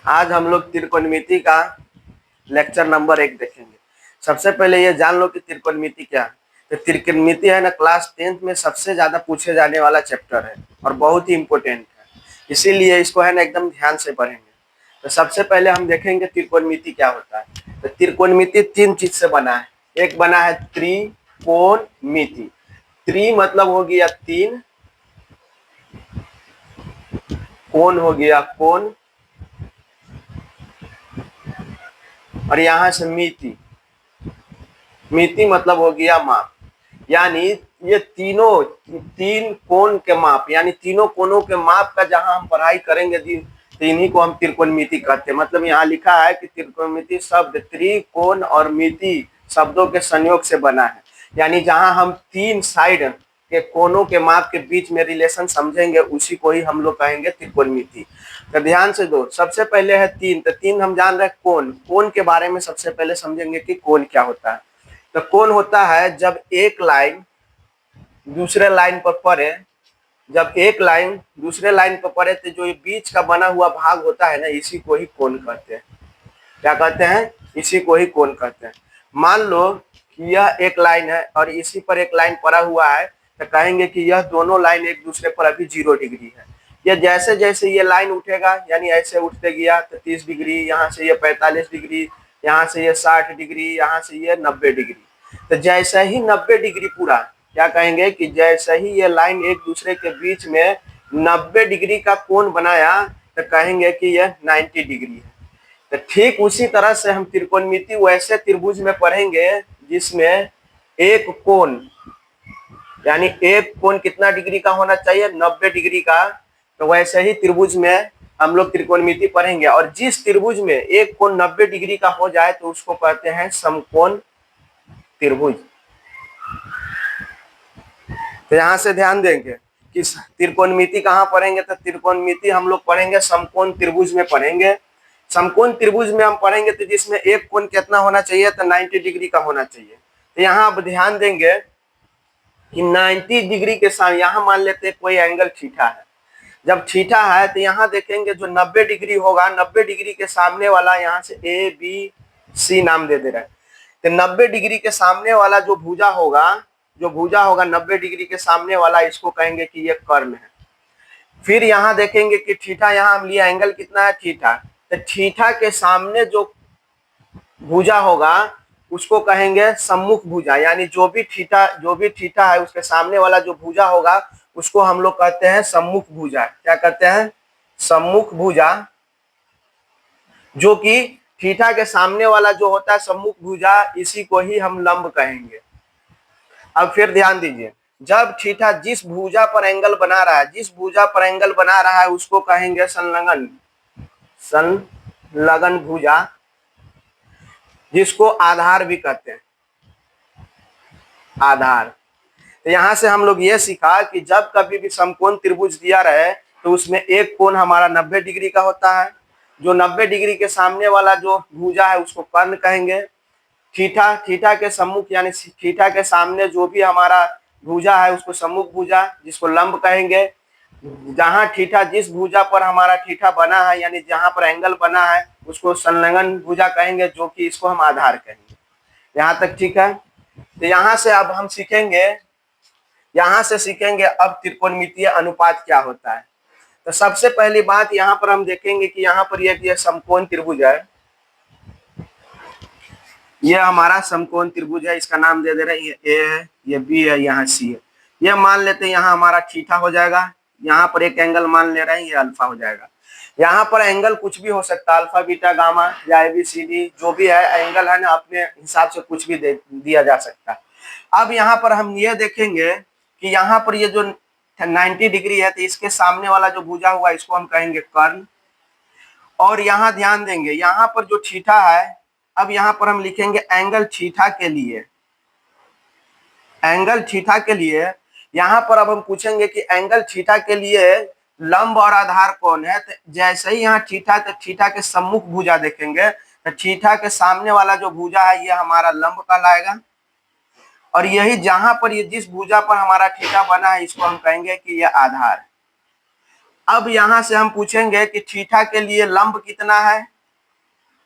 आज हम लोग त्रिकोणमिति का लेक्चर नंबर 1 देखेंगे। सबसे पहले ये जान लो कि त्रिकोणमिति क्या है। तो त्रिकोणमिति है ना, क्लास 10th में सबसे ज्यादा पूछे जाने वाला चैप्टर है और बहुत ही इंपॉर्टेंट है, इसीलिए इसको है ना एकदम ध्यान से पढ़ेंगे। तो सबसे पहले हम देखेंगे त्रिकोणमिति क्या होता है। तो त्रिकोणमिति 3 चीज से बना है। एक बना है त्रिकोणमिति। त्रि मतलब हो गया 3, कोण हो गया कोण, और यहां से मिति, मिति मतलब हो गया माप। यानी ये तीनों 3 कोण के माप, यानी तीनों कोणों के माप का जहां हम पढ़ाई करेंगे तो इन्हीं को हम त्रिकोणमिति कहते हैं। मतलब यहाँ लिखा है कि त्रिकोणमिति शब्द त्रिकोण और मिति शब्दों के संयोग से बना है। यानी जहां हम 3 साइड के कोणों के माप के बीच में रिलेशन समझेंगे उसी को ही हम लोग कहेंगे त्रिकोणमिति। तो ध्यान से दो, सबसे पहले है 3। तो 3 हम जान रहे हैं कोण। कोण के बारे में सबसे पहले समझेंगे कि कोण क्या होता है। तो कोण होता है जब एक लाइन दूसरे लाइन पर पड़े, जब एक लाइन दूसरे लाइन पर पड़े तो जो बीच का बना हुआ भाग होता है ना, इसी को ही कोण कहते हैं। क्या कहते हैं? इसी को ही कोण कहते हैं। मान लो कि यह एक लाइन है और इसी पर एक लाइन पड़ा हुआ है, तो कहेंगे कि यह दोनों लाइन एक दूसरे पर अभी 0 डिग्री है। ये जैसे जैसे ये लाइन उठेगा, यानी ऐसे उठते गया तो 30 डिग्री, यहाँ से ये 45 डिग्री, यहाँ से ये 60 डिग्री, यहाँ से ये 90 डिग्री। तो जैसे ही 90 डिग्री पूरा, क्या कहेंगे कि जैसे ही ये लाइन एक दूसरे के बीच में 90 डिग्री का कोण बनाया तो कहेंगे कि यह 90 डिग्री है। तो ठीक उसी तरह से हम त्रिकोणमिति वैसे त्रिभुज में पढ़ेंगे जिसमें एक कोण, यानी एक कोण कितना डिग्री का होना चाहिए? 90 डिग्री का। तो वैसे ही त्रिभुज में हम लोग त्रिकोणमिति पढ़ेंगे, और जिस त्रिभुज में एक कोण 90 डिग्री का हो जाए तो उसको कहते हैं समकोण त्रिभुज। तो यहाँ से ध्यान देंगे कि त्रिकोणमिति कहाँ पढ़ेंगे, तो त्रिकोणमिति हम लोग पढ़ेंगे समकोण त्रिभुज में पढ़ेंगे। समकोण त्रिभुज में हम पढ़ेंगे तो जिसमें एक कोण कितना होना चाहिए? तो 90 डिग्री का होना चाहिए। तो यहाँ अब ध्यान देंगे कि 90 डिग्री के साथ यहाँ मान लेते हैं कोई एंगल थीटा है। जब थीटा है तो यहाँ देखेंगे जो 90 डिग्री होगा, 90 डिग्री के सामने वाला यहाँ से ए बी सी नाम दे रहे हैं। तो 90 डिग्री के सामने वाला जो भुजा होगा, 90 डिग्री के सामने वाला, इसको कहेंगे कि ये कर्ण है। फिर यहाँ देखेंगे कि थीटा, यहाँ हम लिया एंगल कितना है? थीटा। तो थीटा के सामने जो भुजा होगा उसको कहेंगे सम्मुख भुजा। यानी जो भी थीटा है उसके सामने वाला जो भुजा होगा उसको हम लोग कहते हैं सम्मुख भुजा। क्या कहते हैं? सम्मुख भुजा। जो कि थीटा के सामने वाला जो होता है सम्मुख भुजा, इसी को ही हम लंब कहेंगे। अब फिर ध्यान दीजिए, जब थीटा जिस भुजा पर एंगल बना रहा है उसको कहेंगे संलग्न भुजा, जिसको आधार भी कहते हैं। आधार। तो यहाँ से हम लोग ये सीखा कि जब कभी भी समकोण त्रिभुज दिया रहे तो उसमें एक कोण हमारा 90 डिग्री का होता है। जो 90 डिग्री के सामने वाला जो भुजा है उसको कर्ण कहेंगे। थीटा के सम्मुख, यानी थीटा के सामने जो भी हमारा भुजा है उसको सम्मुख भुजा, जिसको लंब कहेंगे। जहां थीटा, जिस भुजा पर हमारा थीटा बना है, यानी जहां पर एंगल बना है, उसको संलग्न भुजा कहेंगे, जो कि इसको हम आधार कहेंगे। यहाँ तक ठीक है? तो यहाँ से अब हम सीखेंगे, अब त्रिकोणमितीय अनुपात क्या होता है। तो सबसे पहली बात यहाँ पर हम देखेंगे कि यहाँ पर ये समकोण त्रिभुज है। ये हमारा समकोण त्रिभुज है, इसका नाम दे दे रहे हैं। ये ए है, ये बी है, यहाँ सी है। ये मान लेते हैं यहाँ हमारा थीटा हो जाएगा। यहाँ पर एक एंगल मान ले रहे हैं, ये अल्फा हो जाएगा। यहाँ पर एंगल कुछ भी हो सकता है, अल्फा बीटा गामा या ABCD, जो भी है एंगल है ना, अपने हिसाब से कुछ भी दिया जा सकता है। अब यहाँ पर हम ये देखेंगे कि यहाँ पर ये जो 90 डिग्री है, तो इसके सामने वाला जो भुजा हुआ इसको हम कहेंगे कर्ण। और यहाँ ध्यान देंगे, यहाँ पर जो थीटा है, अब यहाँ पर हम लिखेंगे एंगल थीटा के लिए। यहाँ पर अब हम पूछेंगे कि एंगल थीटा के लिए लंब और आधार कौन है। तो जैसे ही यहाँ थीटा, तो थीटा के सम्मुख भुजा देखेंगे, तो थीटा के सामने वाला जो भुजा है ये हमारा लंब कहलाएगा। और यही जहां पर ये जिस भुजा पर हमारा थीटा बना है इसको हम कहेंगे कि ये आधार। अब यहां से हम पूछेंगे कि थीटा के लिए लंब कितना है,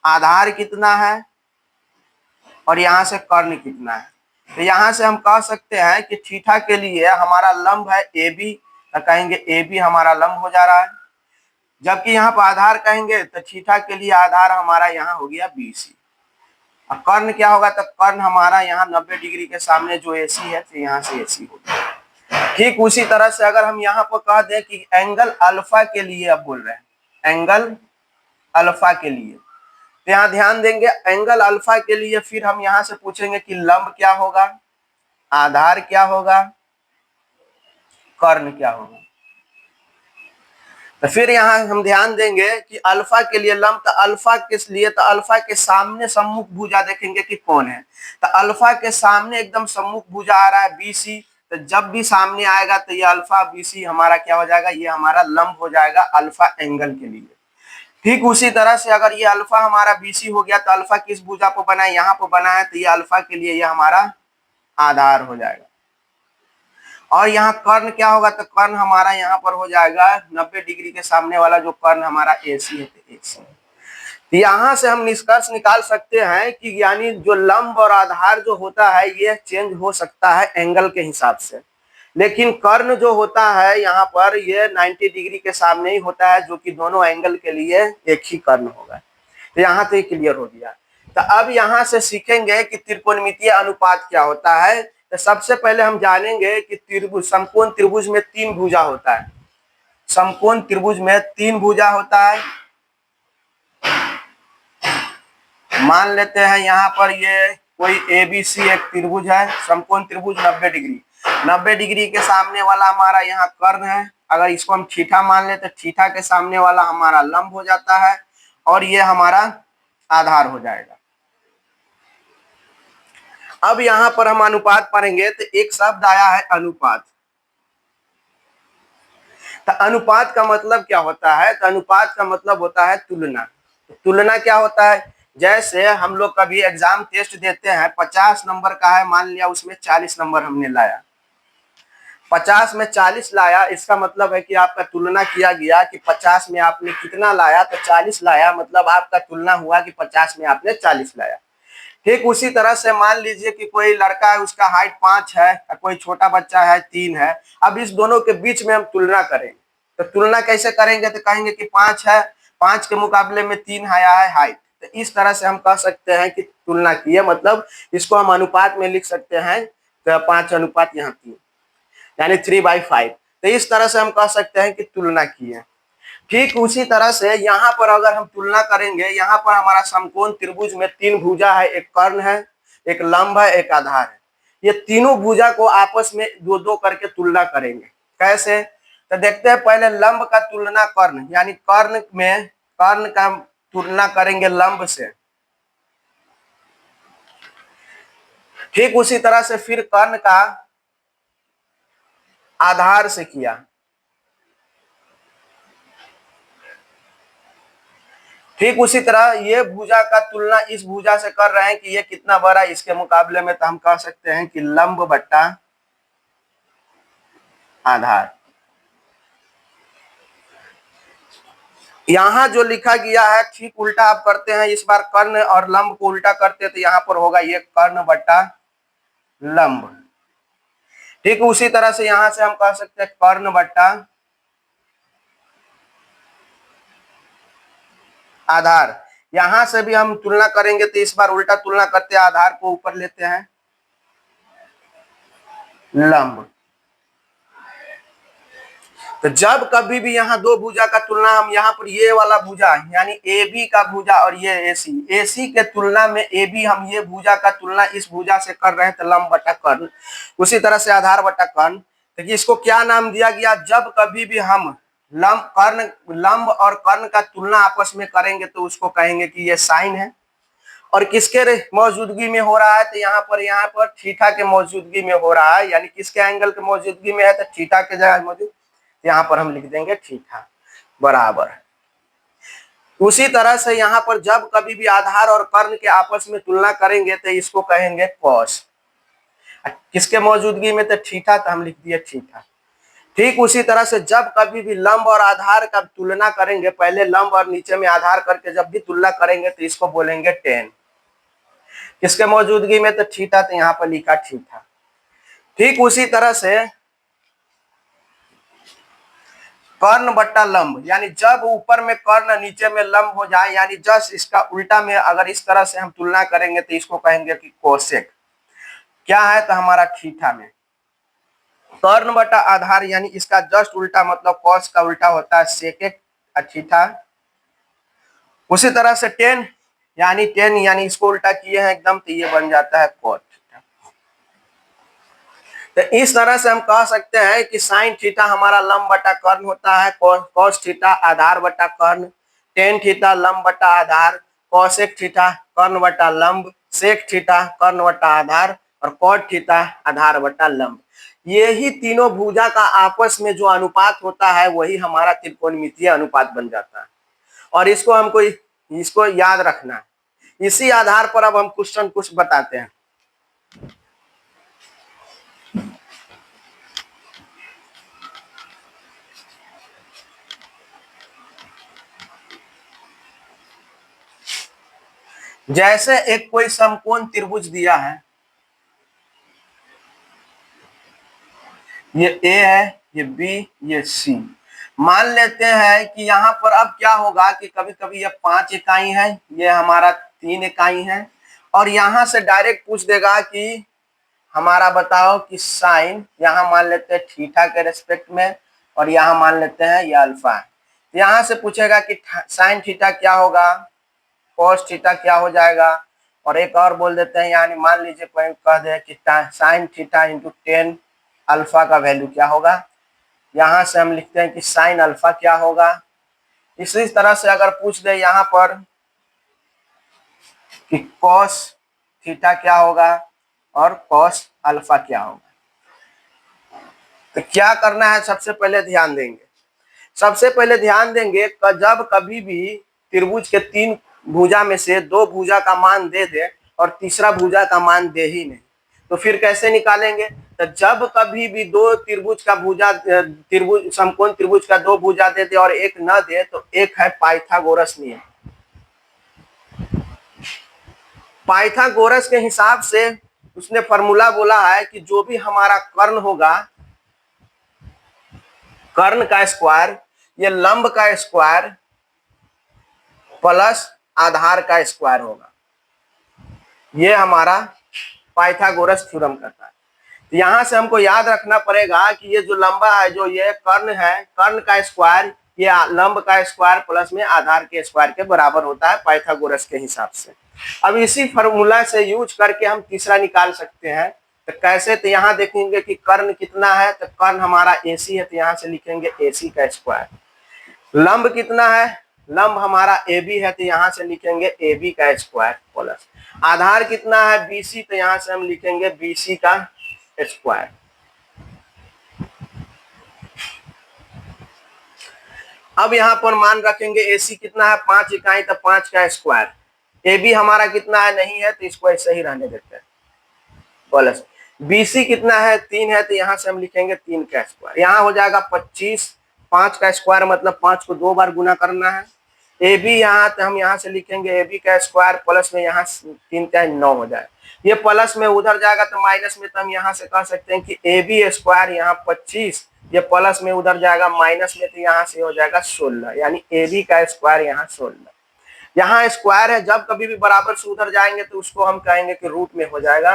आधार कितना है और यहां से कर्ण कितना है। तो यहां से हम कह सकते हैं कि थीटा के लिए हमारा लंब है ए बी, तो कहेंगे ए बी हमारा लंब हो जा रहा है। जबकि यहाँ पर आधार कहेंगे तो थीटा के लिए आधार हमारा यहाँ हो गया बी सी। और कर्ण क्या होगा, तो कर्ण हमारा यहाँ 90 डिग्री के सामने जो एसी है तो यहाँ से एसी होगा। ठीक उसी तरह से अगर हम यहाँ पर कह दें कि एंगल अल्फा के लिए, अब बोल रहे हैं एंगल अल्फा के लिए, तो यहाँ ध्यान देंगे एंगल अल्फा के लिए फिर हम यहाँ से पूछेंगे कि लंब क्या होगा, आधार क्या होगा, कर्ण क्या होगा। तो फिर यहाँ हम ध्यान देंगे कि अल्फा के लिए लंब, तो अल्फा किस लिए, तो अल्फा के सामने सम्मुख भुजा देखेंगे कि कौन है, तो अल्फा के सामने एकदम सम्मुख भुजा आ रहा है बीसी। तो जब भी सामने आएगा तो ये अल्फा बीसी हमारा क्या हो जाएगा, ये हमारा लंब हो जाएगा अल्फा एंगल के लिए। ठीक उसी तरह से अगर ये अल्फा हमारा बीसी हो गया तो अल्फा किस भुजा पर बना है, यहाँ पर बना है, तो ये अल्फा के लिए ये हमारा आधार हो जाएगा। और यहाँ कर्ण क्या होगा, तो कर्ण हमारा यहाँ पर हो जाएगा 90 डिग्री के सामने वाला जो कर्ण हमारा एसी है, तो एसी। यहाँ से हम निष्कर्ष निकाल सकते हैं कि यानी जो लंब और आधार जो होता है ये चेंज हो सकता है एंगल के हिसाब से, लेकिन कर्ण जो होता है यहाँ पर ये 90 डिग्री के सामने ही होता है, जो कि दोनों एंगल के लिए एक ही कर्ण होगा। तो यहाँ तो ये क्लियर हो गया। तो अब यहाँ से सीखेंगे कि त्रिकोणमितीय अनुपात क्या होता है। तो सबसे पहले हम जानेंगे कि त्रिभुज, समकोण त्रिभुज में 3 भुजा होता है। समकोण त्रिभुज में 3 भुजा होता है। मान लेते हैं यहाँ पर ये कोई ABC एक त्रिभुज है, समकोण त्रिभुज 90 डिग्री, 90 डिग्री के सामने वाला हमारा यहाँ कर्ण है। अगर इसको हम थीटा मान लेते तो थीटा के सामने वाला हमारा लंब हो जाता है और ये हमारा आधार हो जाएगा। अब यहाँ पर हम अनुपात पढ़ेंगे तो एक शब्द आया है अनुपात। तो अनुपात का मतलब क्या होता है, तो अनुपात का मतलब होता है तुलना। तुलना क्या होता है, जैसे हम लोग कभी एग्जाम टेस्ट देते हैं, 50 नंबर का है, मान लिया उसमें 40 नंबर हमने लाया, 50 में 40 लाया, इसका मतलब है कि आपका तुलना किया गया कि 50 में आपने कितना लाया, तो 40 लाया, मतलब आपका तुलना हुआ कि 50 में आपने 40 लाया। ठीक उसी तरह से मान लीजिए कि कोई लड़का है, उसका हाइट 5 है, कोई छोटा बच्चा है 3 है। अब इस दोनों के बीच में हम तुलना करेंगे, तो तुलना कैसे करेंगे, तो कहेंगे कि 5 है, 5 के मुकाबले में 3 आया है हाइट। तो इस तरह से हम कह सकते हैं कि तुलना की है, मतलब इसको हम अनुपात में लिख सकते हैं, तो 5 अनुपात यहाँ 3 यानी 3/5। तो इस तरह से हम कह सकते हैं कि तुलना की है। ठीक उसी तरह से यहाँ पर अगर हम तुलना करेंगे, यहाँ पर हमारा समकोण त्रिभुज में 3 भुजा है, एक कर्ण है, एक लंब है, एक आधार है। ये तीनों भुजा को आपस में 2-2 करके तुलना करेंगे। कैसे, तो देखते हैं पहले लंब का तुलना कर्ण, यानी कर्ण में कर्ण का तुलना करेंगे लंब से। ठीक उसी तरह से फिर कर्ण का आधार से किया। ठीक उसी तरह ये भुजा का तुलना इस भुजा से कर रहे हैं कि ये कितना बड़ा इसके मुकाबले में, तो हम कह सकते हैं कि लंब बट्टा आधार। यहां जो लिखा गया है ठीक उल्टा आप करते हैं, इस बार कर्ण और लंब को उल्टा करते हैं, तो यहाँ पर होगा ये कर्ण बट्टा लंब। ठीक उसी तरह से यहां से हम कह सकते हैं कर्ण बट्टा आधार। यहां से भी हम तुलना करेंगे तो इस बार उल्टा तुलना करते हैं, आधार को ऊपर लेते हैं, लंब। तो जब कभी भी यहाँ 2 भुजा का तुलना, हम यहाँ पर ये वाला भुजा यानी AB का भुजा और ये AC के तुलना में AB, हम ये भुजा का तुलना इस भुजा से कर रहे हैं, तो लंब बटा कर्ण। उसी तरह से आधार बटा कर्ण। तो इसको क्या नाम दिया गया, जब कभी भी हम लंब और कर्ण का तुलना आपस में करेंगे तो उसको कहेंगे कि ये साइन है। और किसके मौजूदगी में हो रहा है, तो यहाँ पर थीटा के मौजूदगी में हो रहा है, यानी किसके एंगल के मौजूदगी में है, तो थीटा के जगह मौजूद, यहाँ पर हम लिख देंगे थीटा बराबर। उसी तरह से यहाँ पर जब कभी भी आधार और कर्ण के आपस में तुलना करेंगे तो इसको कहेंगे कॉस। किसके मौजूदगी में, तो थीटा, तो हम लिख दिए थीटा। ठीक उसी तरह से जब कभी भी लंब और आधार का तुलना करेंगे, पहले लंब और नीचे में आधार करके जब भी तुलना करेंगे तो इसको बोलेंगे टेन। किसके मौजूदगी में? तो थीटा, तो यहाँ पर लिखा थीटा। ठीक उसी तरह से कर्ण बट्टा लंब, यानी जब ऊपर में कर्ण नीचे में लंब हो जाए, यानी जस्ट इसका उल्टा में अगर इस तरह से हम तुलना करेंगे तो इसको कहेंगे कि कोसेक। क्या है? तो हमारा थीटा में कर्ण बटा आधार, यानी इसका जस्ट उल्टा, मतलब कॉस का उल्टा होता है सेकेक थीटा। उसी तरह से टेन, यानी इसको उल्टा किए हैं एकदम, तो ये बन जाता है कॉट। तो इस तरह से हम कह सकते हैं कि साइन थीटा हमारा लंब बटा कर्ण होता है, कॉस थीटा आधार बटा कर्ण, टेन थीटा लंब बटा आधार, कॉसेक थीटा कर्ण बटा लंब, सेक थीटा कर्ण बटा आधार, और कॉट थीटा आधार बटा लंब। ये ही तीनों भुजा का आपस में जो अनुपात होता है वही हमारा त्रिकोणमितीय अनुपात बन जाता है। और इसको हमको इसको याद रखना है। इसी आधार पर अब हम क्वेश्चन कुछ बताते हैं। जैसे एक कोई समकोण त्रिभुज दिया है, ये ए है, ये बी, ये सी। मान लेते हैं कि यहाँ पर अब क्या होगा कि कभी कभी ये 5 इकाई है, ये हमारा 3 इकाई है, और यहाँ से डायरेक्ट पूछ देगा कि हमारा बताओ कि साइन, यहाँ मान लेते हैं थीटा के रेस्पेक्ट में, और यहाँ मान लेते हैं ये अल्फा है। यहाँ से पूछेगा कि साइन थीटा क्या होगा, कॉस थीटा क्या हो जाएगा, और एक और बोल देते हैं, यानी मान लीजिए कोई कह दे कि साइन थीटा इंटू 10 अल्फा का वैल्यू क्या होगा। यहाँ से हम लिखते हैं कि साइन अल्फा क्या होगा। इसी तरह से अगर पूछ दे यहाँ पर कि कॉस थीटा क्या होगा और कॉस अल्फा क्या होगा, तो क्या करना है? सबसे पहले ध्यान देंगे जब कभी भी त्रिभुज के 3 भुजा में से 2 भुजा का मान दे दे और तीसरा भुजा का मान दे ही नहीं, तो फिर कैसे निकालेंगे? तो जब कभी भी 2 त्रिभुज का त्रिभुज समकोण त्रिभुज का 2 भुजा दे दे और एक न दे, तो एक है पाइथागोरस नियम। पाइथागोरस के हिसाब से उसने फॉर्मूला बोला है कि जो भी हमारा कर्ण होगा, कर्ण का स्क्वायर, ये लंब का स्क्वायर प्लस आधार का स्क्वायर होगा। ये हमारा पाइथागोरस थ्योरम कहता है। तो यहां से हमको याद रखना पड़ेगा कि ये जो लंबा है, जो ये कर्ण है, कर्ण का स्क्वायर ये लंब का स्क्वायर प्लस में आधार के स्क्वायर के बराबर होता है पाइथागोरस के हिसाब से। अब इसी फॉर्मूला से यूज करके हम तीसरा निकाल सकते हैं। तो कैसे? तो यहाँ देखेंगे कि कर्ण कितना है, तो कर्ण हमारा AC है, तो यहाँ से लिखेंगे AC का स्क्वायर। लंब कितना है? लंब हमारा AB है, तो यहाँ से लिखेंगे AB का स्क्वायर प्लस आधार कितना है? BC, तो यहाँ से हम लिखेंगे BC का स्क्वायर। अब यहाँ पर मान रखेंगे AC कितना है? 5 इकाई, तो 5 का स्क्वायर। AB हमारा कितना है? नहीं है, तो इसको ऐसे ही रहने देते हैं प्लस BC कितना है? 3 है, तो यहाँ से हम लिखेंगे 3 का स्क्वायर। यहाँ हो जाएगा 25, 5 का स्क्वायर मतलब 5 को 2 बार गुना करना है। AB यहाँ, तो हम यहाँ से लिखेंगे AB का स्क्वायर प्लस में यहाँ 3 का 9 हो जाए। ये प्लस में उधर जाएगा तो माइनस में, तो हम यहाँ से कह सकते हैं कि AB स्क्वायर यहाँ 25, ये प्लस में उधर जाएगा माइनस में, तो यहाँ से हो जाएगा 16, यानी AB का स्क्वायर यहाँ 16। यहाँ स्क्वायर है, जब कभी भी बराबर से उधर जाएंगे तो उसको हम कहेंगे कि रूट में हो जाएगा।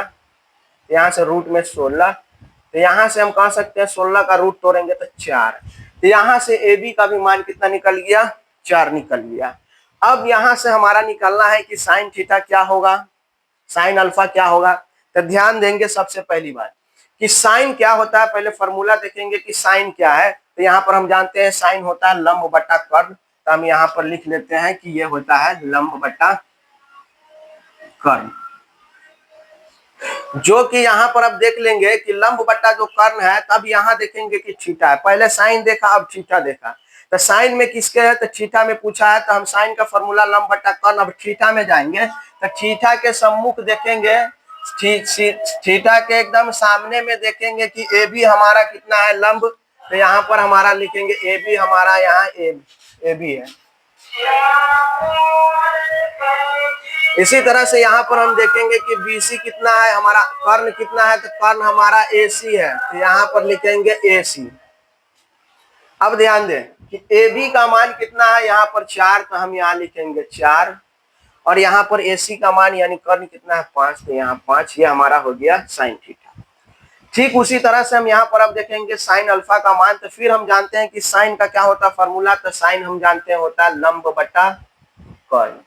यहाँ से रूट में 16, तो यहाँ से हम कह सकते हैं 16 का रूट तोड़ेंगे तो 4। तो यहाँ से AB का भी मान कितना निकल गया? 4 निकल गया। अब यहाँ से हमारा निकलना है कि साइन थीटा क्या होगा, साइन अल्फा क्या होगा। तो ध्यान देंगे सबसे पहली बात कि साइन क्या होता है, पहले फॉर्मूला देखेंगे कि साइन क्या है। तो यहाँ पर हम जानते हैं साइन होता है लंब बटा कर्ण, तो हम यहाँ पर लिख लेते हैं कि ये होता है लंब बटा कर्ण, जो कि यहाँ पर अब देख लेंगे कि लंब बट्टा जो कर्ण है, तब यहाँ देखेंगे कि थीटा है। पहले साइन देखा, अब थीटा देखा। तो साइन में किसके है? तो थीटा में पूछा है, तो हम साइन का फॉर्मूला लंब बट्टा कर्ण। अब थीटा में जाएंगे तो थीटा के सम्मुख देखेंगे, थीटा के एकदम सामने में देखेंगे कि AB हमारा कितना है? लंब, तो यहाँ पर हमारा लिखेंगे ए बी, हमारा यहाँ ए बी है। इसी तरह से यहाँ पर हम देखेंगे कि बी सी कितना है, हमारा कर्ण कितना है, तो कर्ण हमारा ए सी है, तो यहाँ पर लिखेंगे ए सी। अब ध्यान दें कि ए बी का मान कितना है, यहाँ पर 4, तो हम यहाँ लिखेंगे 4, और यहाँ पर ए सी का मान यानी कर्ण कितना है 5, तो यहाँ 5, ये हमारा हो गया साइन थीटा। ठीक उसी तरह से हम यहाँ पर अब देखेंगे साइन अल्फा का मान। तो फिर हम जानते हैं कि साइन का क्या होता है फॉर्मूला, तो साइन हम जानते हैं होता है लंब बटा कर्ण।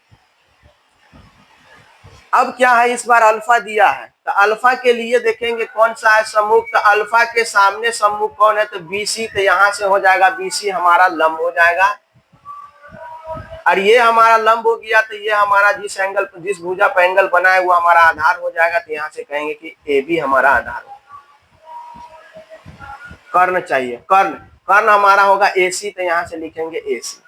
अब क्या है, इस बार अल्फा दिया है, तो अल्फा के लिए देखेंगे कौन सा है सम्मुख, तो अल्फा के सामने सम्मुख कौन है, तो बीसी, तो यहाँ से हो जाएगा बीसी हमारा लंब हो जाएगा, और ये हमारा लंब हो गया, तो ये हमारा जिस एंगल पर, जिस भुजा पर एंगल बना है वो हमारा आधार हो जाएगा, तो यहाँ से कहेंगे कि ए बी हमारा आधार हो। कर्ण चाहिए, कर्ण हमारा होगा ए सी, तो यहाँ से लिखेंगे ए सी।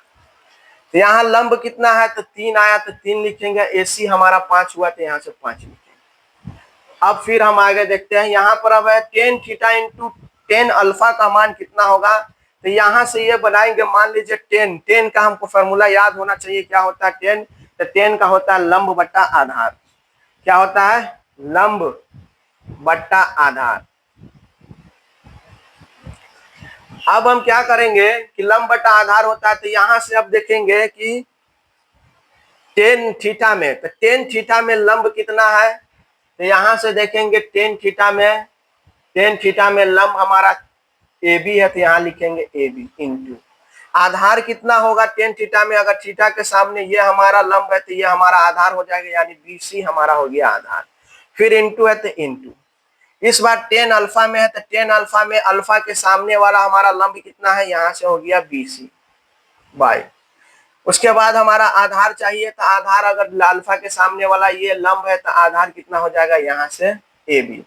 तो यहाँ लंब कितना है, तो 3 आया, तो 3 लिखेंगे, ए सी हमारा 5 हुआ, तो यहाँ से 5 लिखेंगे। अब फिर हम आगे देखते हैं, यहाँ पर अब है tan theta into tan alpha का मान कितना होगा, तो यहाँ से ये बनाएंगे, मान लीजिए टेन का हमको फॉर्मूला याद होना चाहिए, क्या होता है टेन, तो टेन का होता है लंब बट्टा आधार। क्या होता है, लंब बट्टा आधार। अब हम क्या करेंगे कि लंब बटा आधार होता है, तो यहां से अब देखेंगे कि टेन थीटा में, तो टेन थीटा में लंब कितना है, तो यहां से देखेंगे टेन थीटा में लंब हमारा ए बी है, तो यहाँ लिखेंगे ए बी इंटू आधार कितना होगा टेन थीटा में, अगर थीटा के सामने ये हमारा लंब है तो ये हमारा आधार हो जाएगा, यानी बी सी हमारा हो गया आधार। फिर इंटू है तो इंटू, इस बार टेन अल्फा में है, तो टेन अल्फा में अल्फा के सामने वाला हमारा लंब कितना है, यहाँ से हो गया बी सी बाई। उसके बाद हमारा आधार चाहिए, तो आधार अगर अल्फा के सामने वाला ये लंब है तो आधार कितना हो जाएगा, यहाँ से ए बी।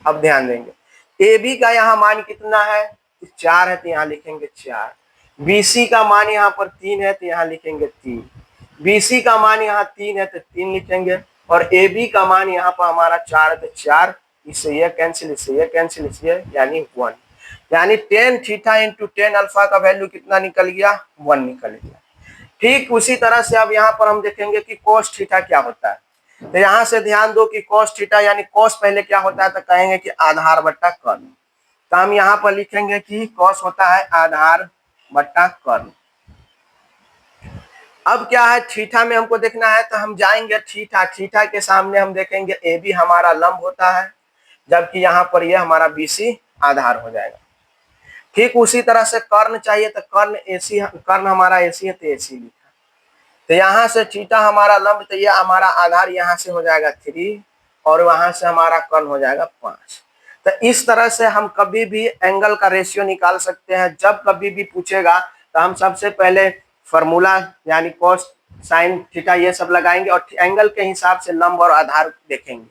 अब ध्यान देंगे ए बी का यहाँ मान कितना है, 4 है, तो यहाँ लिखेंगे 4। बी सी का मान यहाँ पर 3 है, तो यहाँ लिखेंगे 3। बी सी का मान यहाँ 3 है, तो 3 लिखेंगे, और ए बी का मान यहाँ पर हमारा 4 है, तो 4, इससे ये कैंसिल, इससे ये कैंसिल, इससे यानी 1, यानी tan theta into tan alpha का वैल्यू कितना निकल गया, 1 निकल गया। ठीक उसी तरह से अब यहाँ पर हम देखेंगे कि कोस थीटा क्या होता है, तो यहाँ से ध्यान दो कि कोस थीटा यानी कोस पहले क्या होता है, तो कहेंगे कि आधार बट्टा कर्ण, तो हम यहाँ पर लिखेंगे कि कोस होता है आधार बट्टा कर्ण। अब क्या है, थीटा में हमको देखना है, तो हम जाएंगे थीटा के सामने हम देखेंगे ए बी हमारा लंब होता है, जबकि यहाँ पर यह हमारा बी सी आधार हो जाएगा। ठीक उसी तरह से कर्ण चाहिए, तो कर्ण हमारा ए सी है, तो ए सी लिखा, तो यहाँ से थीटा हमारा लंब, तो यह हमारा आधार यहाँ से हो जाएगा 3, और वहां से हमारा कर्ण हो जाएगा 5। तो इस तरह से हम कभी भी एंगल का रेशियो निकाल सकते हैं। जब कभी भी पूछेगा तो हम सबसे पहले फॉर्मूला यानी कोस साइन थीटा ये सब लगाएंगे, और एंगल के हिसाब से लंब और आधार देखेंगे।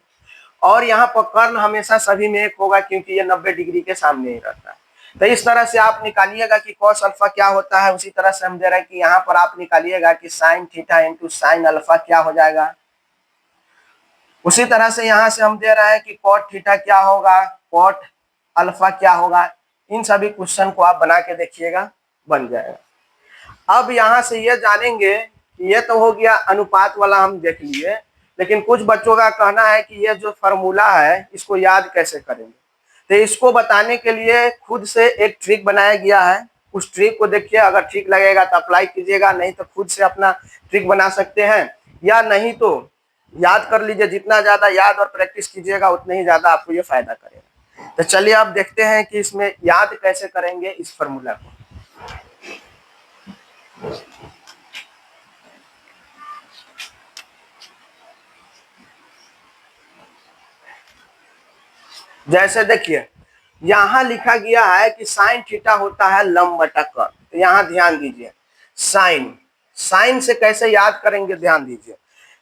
और यहाँ पर कर्ण हमेशा सभी में 1 होगा, क्योंकि ये 90 डिग्री के सामने ही रहता है। तो इस तरह से आप निकालिएगा कि कॉस अल्फा क्या होता है। उसी तरह से हम दे रहे हैं कि यहाँ पर आप निकालिएगा कि sine theta into sine alpha क्या हो जाएगा। उसी तरह से यहाँ से हम दे रहे हैं कि कॉट थीटा क्या होगा, कॉट अल्फा क्या होगा। इन सभी क्वेश्चन को आप बना के देखिएगा, बन जाएगा। अब यहाँ से ये जानेंगे कि ये तो हो गया अनुपात वाला, हम देख लिए, लेकिन कुछ बच्चों का कहना है कि ये जो फॉर्मूला है इसको याद कैसे करेंगे। तो इसको बताने के लिए खुद से एक ट्रिक बनाया गया है। उस ट्रिक को देखिए, अगर ठीक लगेगा तो अप्लाई कीजिएगा, नहीं तो खुद से अपना ट्रिक बना सकते हैं, या नहीं तो याद कर लीजिए। जितना ज्यादा याद और प्रैक्टिस कीजिएगा उतना ही ज्यादा आपको ये फायदा करेगा। तो चलिए आप देखते हैं कि इसमें याद कैसे करेंगे इस फॉर्मूला को। जैसे देखिए यहां लिखा गया है कि साइन थीटा होता है लंब बटा कर्ण। तो यहां ध्यान दीजिए, साइन से कैसे याद करेंगे, ध्यान दीजिए।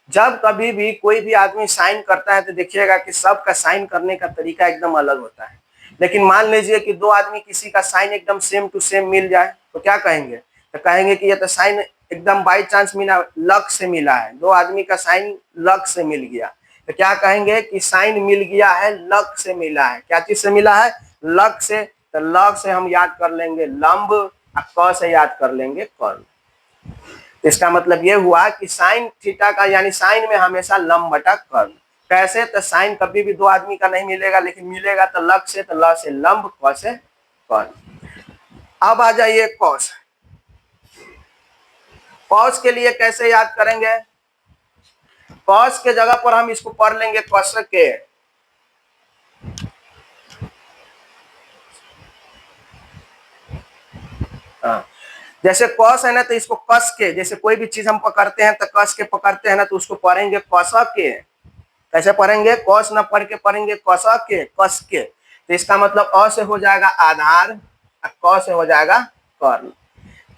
जब कभी भी कोई भी आदमी साइन करता है तो देखिएगा कि सबका साइन करने का तरीका एकदम अलग होता है। लेकिन मान लीजिए कि दो आदमी किसी का साइन एकदम सेम टू सेम मिल जाए तो क्या कहेंगे, तो कहेंगे कि ये तो साइन एकदम बाई चांस मिला, लक से मिला है। दो आदमी का साइन लक से मिल गया तो क्या कहेंगे कि साइन मिल गया है, लक से मिला है। क्या चीज से मिला है, लक से। तो ल से हम याद कर लेंगे लंब और क से याद कर लेंगे कर्ण। इसका मतलब ये हुआ कि साइन थीटा का यानी साइन में हमेशा लंब बटा कर्ण। कैसे? तो साइन कभी भी दो आदमी का नहीं मिलेगा, लेकिन मिलेगा तो लग से, तो ल से लंब, क से कर्ण। अब आ जाइए कॉस। कॉस के लिए कैसे याद करेंगे? कॉस के जगह पर हम इसको पढ़ लेंगे कस के। जैसे कॉस है ना, तो इसको कस के, जैसे कोई भी चीज हम पकड़ते हैं तो कस के पकड़ते हैं ना, तो उसको पढ़ेंगे कस के। कैसे पढ़ेंगे? कॉस ना पढ़ के पढ़ेंगे कस के, कस के। तो इसका मतलब अ से हो जाएगा आधार और क से हो जाएगा कर्ण।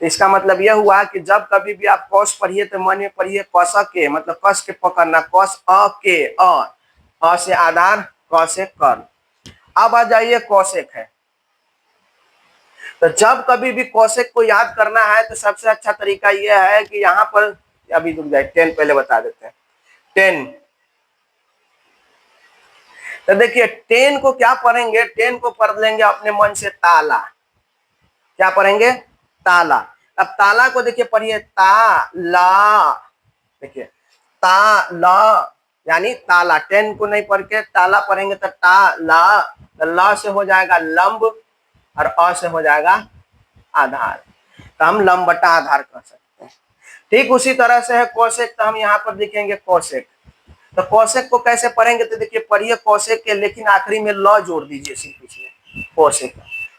तो इसका मतलब यह हुआ कि जब कभी भी आप कॉस पढ़िए तो मन में पढ़िए कस के, मतलब कस के पकड़ना, कस अ के, अ से आधार, क से कर्ण। अब आ जाइए कौशिक है। तो जब कभी भी कौशिक को याद करना है तो सबसे अच्छा तरीका यह है कि यहाँ पर, अभी रुक जाए, 10 पहले बता देते हैं। 10, तो देखिए 10 को क्या पढ़ेंगे? 10 को पढ़ लेंगे अपने मन से ताला। क्या पढ़ेंगे? ताला। अब ताला को देखिए पढ़िए ता ला, देखिए ता ला यानी ताला। 10 को नहीं पढ़ के ताला पढ़ेंगे तो ता ला, तो ला से हो जाएगा लंब और अ से हो जाएगा आधार। तो हम लंब बटा आधार कर सकते हैं। ठीक उसी तरह से है कौशिक। तो हम यहाँ पर लिखेंगे कौशिक। तो कौशिक को कैसे पढ़ेंगे? तो देखिए पढ़िए कौशिक के, लेकिन आखिरी में ल जोड़ दीजिए सिर्फ इसमें। कौशिक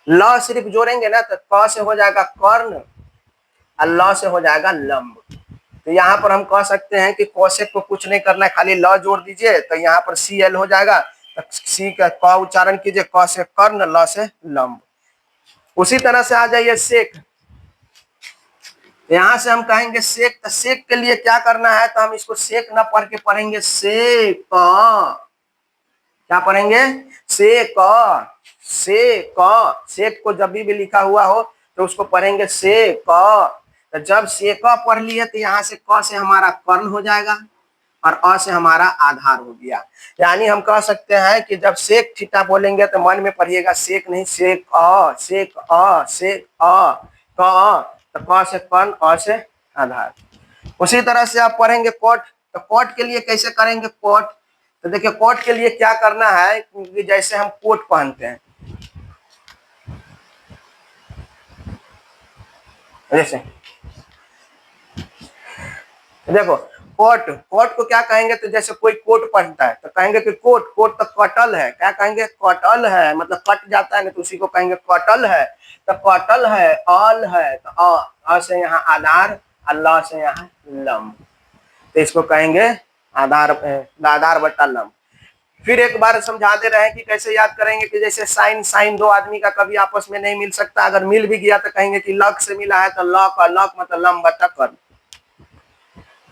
ल सिर्फ जोड़ेंगे ना, तो क से हो जाएगा कर्ण और ल से हो जाएगा लंब। तो यहाँ पर हम कह सकते हैं कि कौशिक को कुछ नहीं करना है, खाली ल जोड़ दीजिए, तो यहाँ पर सी एल हो जाएगा। तो सी का क उच्चारण कीजिए, क से कर्ण, ल से लंब। उसी तरह से आ जाइए सेक। यहां से हम कहेंगे सेक। तो सेक के लिए क्या करना है? तो हम इसको सेक ना पढ़ के पढ़ेंगे सेक। क्या पढ़ेंगे? सेक। सेक। सेक को जब भी लिखा हुआ हो तो उसको पढ़ेंगे सेक। तो जब सेक पढ़ लिए तो यहाँ से क से हमारा कर्ण हो जाएगा और अ से हमारा आधार हो गया। यानी हम कह सकते हैं कि जब सेक थीटा बोलेंगे तो मन में पढ़िएगा सेक नहीं, सेक अ, सेक अ, सेक अ, क, तो क से कर्ण, अ से आधार। उसी तरह से आप पढ़ेंगे कोट। तो कोट के लिए कैसे करेंगे कोट? तो देखिए कोट के लिए क्या करना है, क्योंकि जैसे हम कोट पहनते हैं, जैसे देखो कोट, कोट को क्या कहेंगे? तो जैसे कोई कोट पहनता है तो कहेंगे कि कोट, कोट तो कटल है। क्या कहेंगे? कटल है, मतलब कट जाता है ना, तो उसी को कहेंगे कटल है। तो कटल है, अल है, तो अ से यहाँ आधार, अल्लाह से यहाँ लंब। तो इसको कहेंगे आधार, आधार बटा लंब। फिर एक बार समझा दे रहे हैं कि कैसे याद करेंगे। कि जैसे साइन, साइन दो आदमी का कभी आपस में नहीं मिल सकता, अगर मिल भी गया तो कहेंगे कि लक से मिला है, तो लक, लक मतलब लंब बटा कर्ण।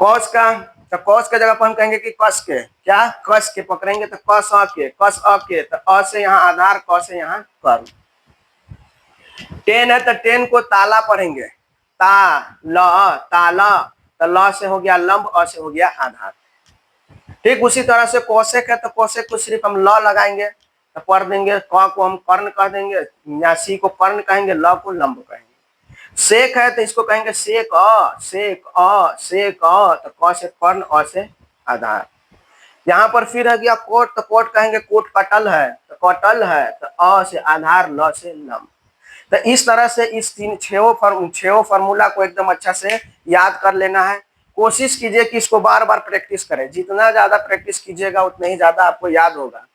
कॉस का, तो कॉस के जगह पर हम कहेंगे कि कस के। क्या? कस के पकड़ेंगे तो कस अ के, कस अ के, तो अ से यहाँ आधार, क से यहाँ कर्ण। 10 है तो 10 को ताला पढ़ेंगे, ता ल, ताला। तो ल से हो गया लंब, अ से हो गया आधार। ठीक उसी तरह से कौशिक है, तो कौशिक को सिर्फ हम ल लगाएंगे तो पढ़ देंगे। क को हम कर्ण कह देंगे, या सी को कर्ण कहेंगे, ल को लंब कहेंगे। सेक है तो इसको कहेंगे सेक अ, सेक अ, सेक अ, तो क से कर्ण, अ से आधार। यहाँ पर फिर है गया कोट। तो कोट कहेंगे कोट कटल है, तो कटल है, तो अ से आधार, ल से लंब। तो इस तरह से इस छो फार्मूला को एकदम अच्छा से याद कर लेना है। कोशिश कीजिए कि इसको बार बार प्रैक्टिस करें। जितना ज्यादा प्रैक्टिस कीजिएगा उतना ही ज्यादा आपको याद होगा।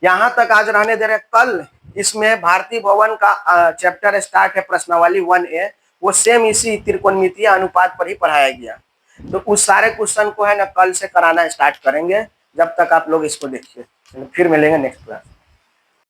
यहाँ तक आज रहने दे रहे। कल इसमें भारतीय भवन का चैप्टर स्टार्ट है, प्रश्नावली 1A। वो सेम इसी त्रिकोणमितीय अनुपात पर ही पढ़ाया गया। तो उस सारे क्वेश्चन को है ना कल से कराना स्टार्ट करेंगे। जब तक आप लोग इसको देखिए। फिर मिलेंगे नेक्स्ट क्लास।